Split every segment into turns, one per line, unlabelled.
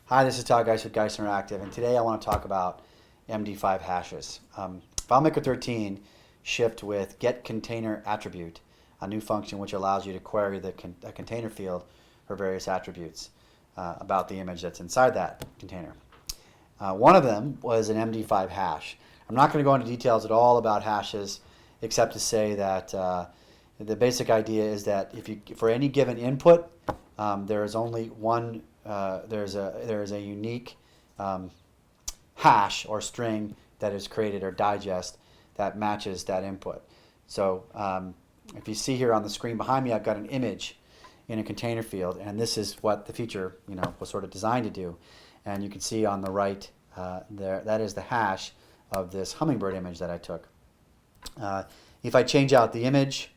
Hi, this is Todd Geis with Geis Interactive, and today I want to talk about MD5 hashes. FileMaker 13 shipped with getContainerAttribute, a new function which allows you to query a container field for various attributes about the image that's inside that container. One of them was an MD5 hash. I'm not going to go into details at all about hashes, except to say that the basic idea is that for any given input, there is only one. There is a unique hash or string that is created or digest that matches that input. So if you see here on the screen behind me, I've got an image in a container field, and this is what the feature was sort of designed to do. And you can see on the right there, that is the hash of this hummingbird image that I took. If I change out the image,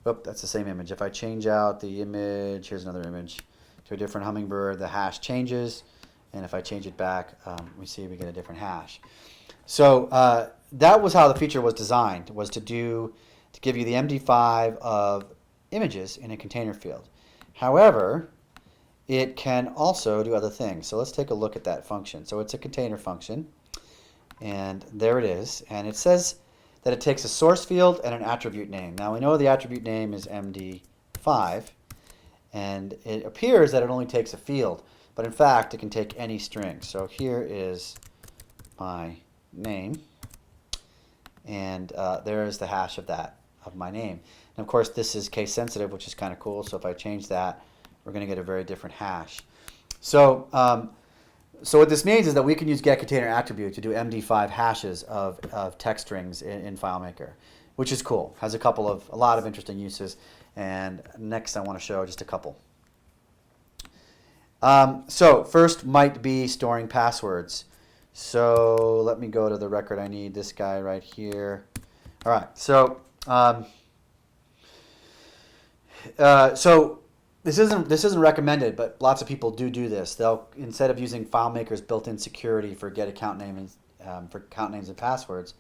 that's the same image. If I change out the image, here's another image, to a different hummingbird, the hash changes, and if I change it back, we see we get a different hash. So that was how the feature was designed, was to give you the MD5 of images in a container field. However, it can also do other things. So let's take a look at that function. So it's a container function, and there it is, and it says that it takes a source field and an attribute name. Now we know the attribute name is MD5, and it appears that it only takes a field, but in fact it can take any string. So here is my name, and there is the hash of my name. And of course this is case sensitive, which is kind of cool, so if I change that, we're going to get a very different hash. So what this means is that we can use getContainerAttribute to do MD5 hashes of text strings in FileMaker, which is cool. Has a lot of interesting uses, and next I want to show just a couple. So first might be storing passwords. So let me go to the record I need, this guy right here. All right, so this isn't recommended, but lots of people do this. They'll, instead of using FileMaker's built-in security for get account names and passwords,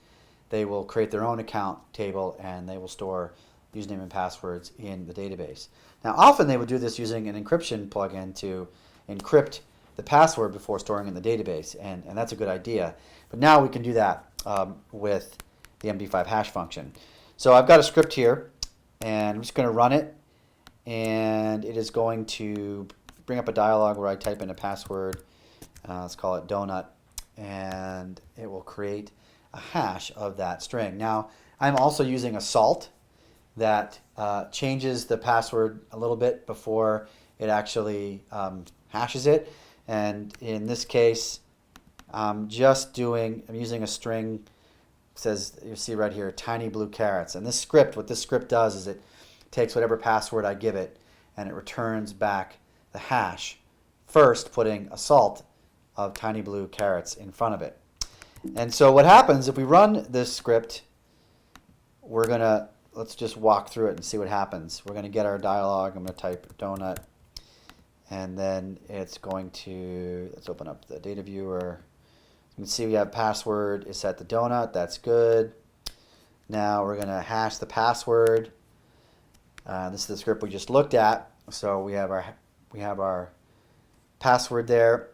they will create their own account table and they will store username and passwords in the database. Now, often they would do this using an encryption plugin to encrypt the password before storing in the database, and that's a good idea. But now we can do that with the MD5 hash function. So I've got a script here, and I'm just going to run it, and it is going to bring up a dialog where I type in a password. Let's call it donut, and it will create a hash of that string. Now, I'm also using a salt that changes the password a little bit before it actually hashes it. And in this case, I'm using a string. It says, you see right here, tiny blue carrots. And what this script does is it takes whatever password I give it and it returns back the hash, first putting a salt of tiny blue carrots in front of it. And so what happens if we run this script, let's just walk through it and see what happens. We're going to get our dialog. I'm going to type donut, and then it's going to, let's open up the data viewer. You can see we have password is set to donut. That's good. Now we're going to hash the password. This is the script we just looked at. So we have our password there,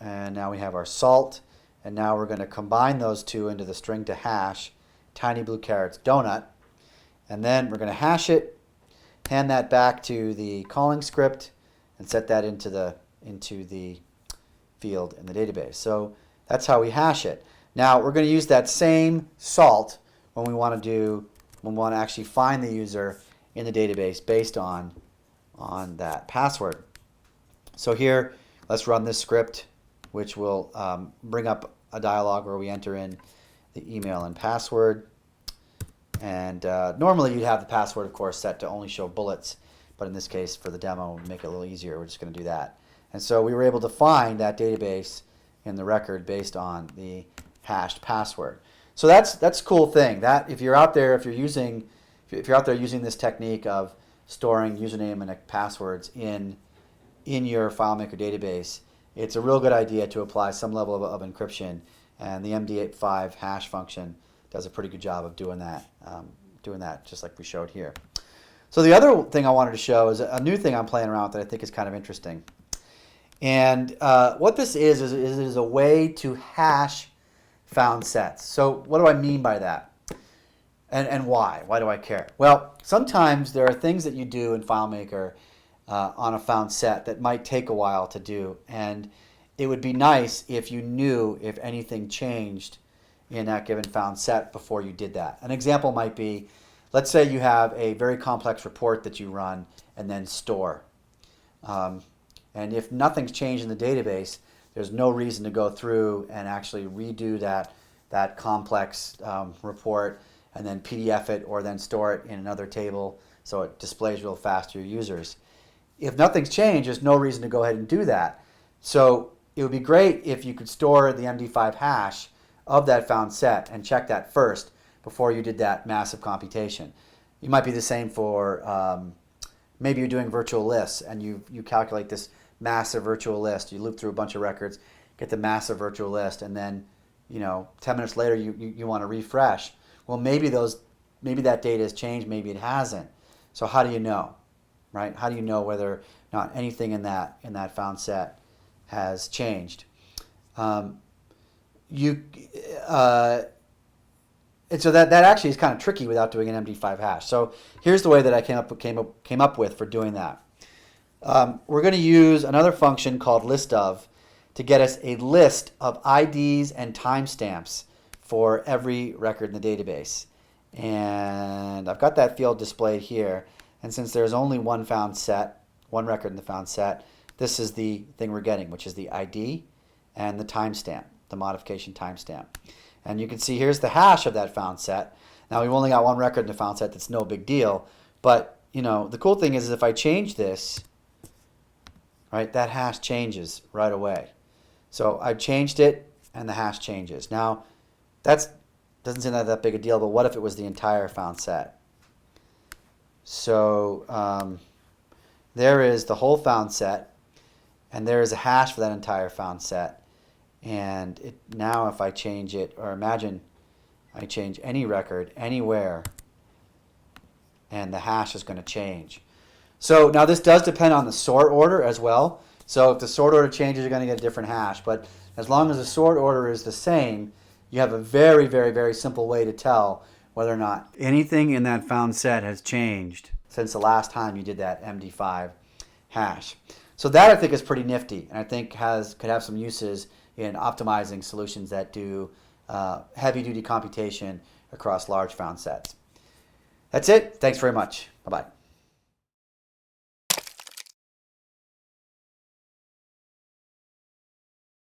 and now we have our salt, and now we're going to combine those two into the string to hash tiny blue carrots donut, and then we're going to hash it, hand that back to the calling script, and set that into the field in the database. So that's how we hash it. Now we're going to use that same salt when we want to actually find the user in the database based on that password. So here, let's run this script, which will bring up a dialog where we enter in the email and password. And normally you'd have the password, of course, set to only show bullets, but in this case, for the demo, we'll make it a little easier. We're just going to do that. And so we were able to find that database in the record based on the hashed password. So that's a cool thing. That if you're out there using this technique of storing username and passwords in your FileMaker database, it's a real good idea to apply some level of encryption, and the MD5 hash function does a pretty good job of doing that, just like we showed here. So the other thing I wanted to show is a new thing I'm playing around with that I think is kind of interesting. And what this is it is a way to hash found sets. So what do I mean by that? And why? Why do I care? Well, sometimes there are things that you do in FileMaker on a found set that might take a while to do. And it would be nice if you knew if anything changed in that given found set before you did that. An example might be, let's say you have a very complex report that you run and then store. And if nothing's changed in the database, there's no reason to go through and actually redo that complex report and then PDF it or then store it in another table so it displays real fast to your users. If nothing's changed, there's no reason to go ahead and do that. So it would be great if you could store the MD5 hash of that found set and check that first before you did that massive computation. You might be the same for maybe you're doing virtual lists and you calculate this massive virtual list. You loop through a bunch of records, get the massive virtual list, and then 10 minutes later you want to refresh. Well, maybe that data has changed, maybe it hasn't. So how do you know, right? How do you know whether or not anything in that found set has changed? And so that actually is kind of tricky without doing an MD5 hash. So here's the way that I came up with for doing that. We're going to use another function called listOf to get us a list of IDs and timestamps for every record in the database. And I've got that field displayed here. And since there's only one record in the found set, this is the thing we're getting, which is the ID and the timestamp, the modification timestamp. And you can see here's the hash of that found set. Now we've only got one record in the found set, that's no big deal. But the cool thing is if I change this, right, that hash changes right away. So I've changed it and the hash changes. Now that doesn't seem like that big a deal, but what if it was the entire found set? So there is the whole found set, and there is a hash for that entire found set. And now if I change it, or imagine I change any record anywhere, and the hash is going to change. So now this does depend on the sort order as well. So if the sort order changes, you're going to get a different hash. But as long as the sort order is the same, you have a very, very, very simple way to tell whether or not anything in that found set has changed since the last time you did that MD5 hash. So that I think is pretty nifty, and I think could have some uses in optimizing solutions that do heavy-duty computation across large found sets. That's it. Thanks very much. Bye-bye.